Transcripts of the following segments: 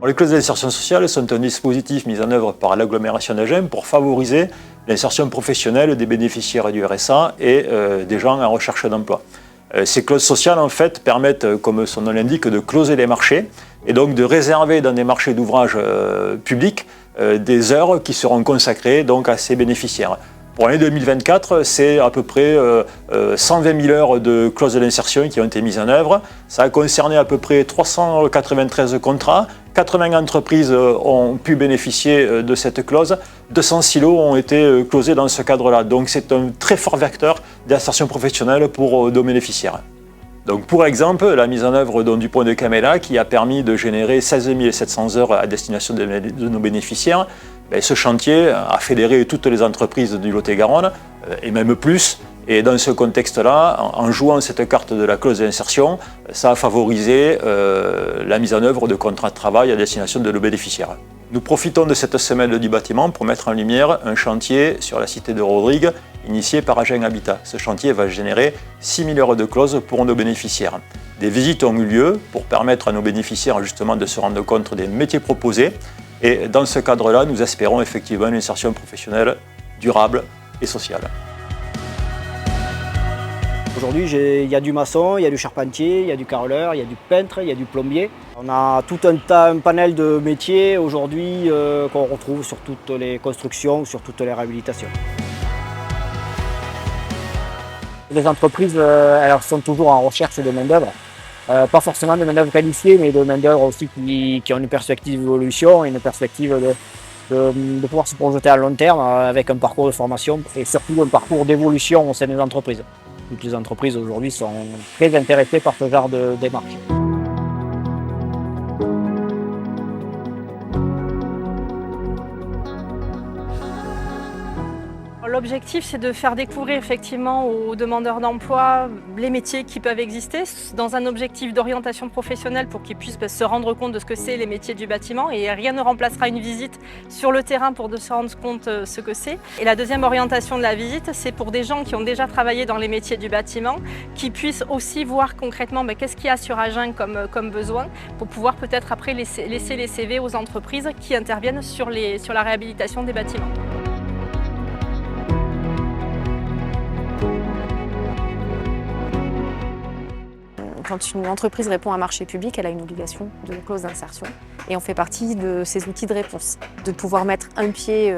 Les clauses d'insertion sociale sont un dispositif mis en œuvre par l'agglomération d'Agen pour favoriser l'insertion professionnelle des bénéficiaires du RSA et des gens en recherche d'emploi. Ces clauses sociales en fait permettent, comme son nom l'indique, de closer les marchés et donc de réserver dans des marchés d'ouvrage publics des heures qui seront consacrées donc à ces bénéficiaires. Pour l'année 2024, c'est à peu près 120 000 heures de clauses d'insertion qui ont été mises en œuvre. Ça a concerné à peu près 393 contrats. 80 entreprises ont pu bénéficier de cette clause. 200 silos ont été closés dans ce cadre-là. Donc c'est un très fort vecteur d'insertion professionnelle pour nos bénéficiaires. Donc, pour exemple, la mise en œuvre du pont de Camella qui a permis de générer 16 700 heures à destination de nos bénéficiaires. Ce chantier a fédéré toutes les entreprises du Lot-et-Garonne, et même plus. Et dans ce contexte-là, en jouant cette carte de la clause d'insertion, ça a favorisé la mise en œuvre de contrats de travail à destination de nos bénéficiaires. Nous profitons de cette semaine du bâtiment pour mettre en lumière un chantier sur la cité de Rodrigue, initié par Agen Habitat. Ce chantier va générer 6 000 heures de clause pour nos bénéficiaires. Des visites ont eu lieu pour permettre à nos bénéficiaires justement de se rendre compte des métiers proposés. Et dans ce cadre-là, nous espérons effectivement une insertion professionnelle durable et sociale. Aujourd'hui, il y a du maçon, il y a du charpentier, il y a du carreleur, il y a du peintre, il y a du plombier. On a tout un panel de métiers aujourd'hui qu'on retrouve sur toutes les constructions, sur toutes les réhabilitations. Les entreprises elles sont toujours en recherche de main-d'œuvre. Pas forcément de main-d'œuvre qualifiée, mais de main-d'œuvre aussi qui ont une perspective d'évolution et une perspective de pouvoir se projeter à long terme avec un parcours de formation et surtout un parcours d'évolution au sein des entreprises. Toutes les entreprises aujourd'hui sont très intéressées par ce genre de démarche. L'objectif, c'est de faire découvrir effectivement aux demandeurs d'emploi les métiers qui peuvent exister dans un objectif d'orientation professionnelle pour qu'ils puissent se rendre compte de ce que c'est les métiers du bâtiment, et rien ne remplacera une visite sur le terrain pour se rendre compte ce que c'est. Et la deuxième orientation de la visite, c'est pour des gens qui ont déjà travaillé dans les métiers du bâtiment, qui puissent aussi voir concrètement qu'est-ce qu'il y a sur Agen comme besoin pour pouvoir peut-être après laisser les CV aux entreprises qui interviennent sur la réhabilitation des bâtiments. Quand une entreprise répond à un marché public, elle a une obligation de clause d'insertion. Et on fait partie de ces outils de réponse. De pouvoir mettre un pied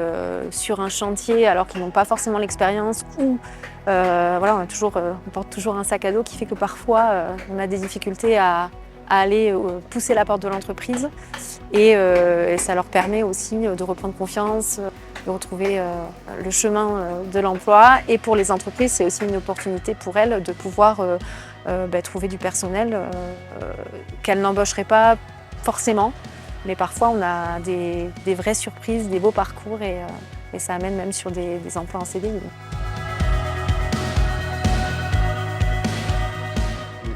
sur un chantier alors qu'ils n'ont pas forcément l'expérience ou on porte toujours un sac à dos qui fait que parfois on a des difficultés à aller pousser la porte de l'entreprise. Et ça leur permet aussi de reprendre confiance, de retrouver le chemin de l'emploi. Et pour les entreprises, c'est aussi une opportunité pour elles de pouvoir trouver du personnel qu'elles n'embaucheraient pas forcément. Mais parfois, on a des vraies surprises, des beaux parcours et ça amène même sur des emplois en CDI.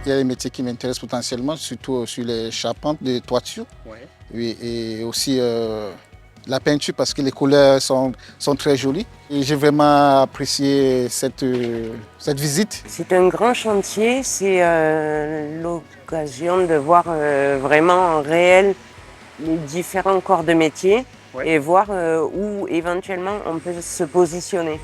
Il y a des métiers qui m'intéressent potentiellement, surtout sur les charpentes de toiture. Ouais. Oui, et aussi la peinture parce que les couleurs sont très jolies. Et j'ai vraiment apprécié cette visite. C'est un grand chantier, c'est l'occasion de voir vraiment en réel les différents corps de métier, ouais, et voir où éventuellement on peut se positionner.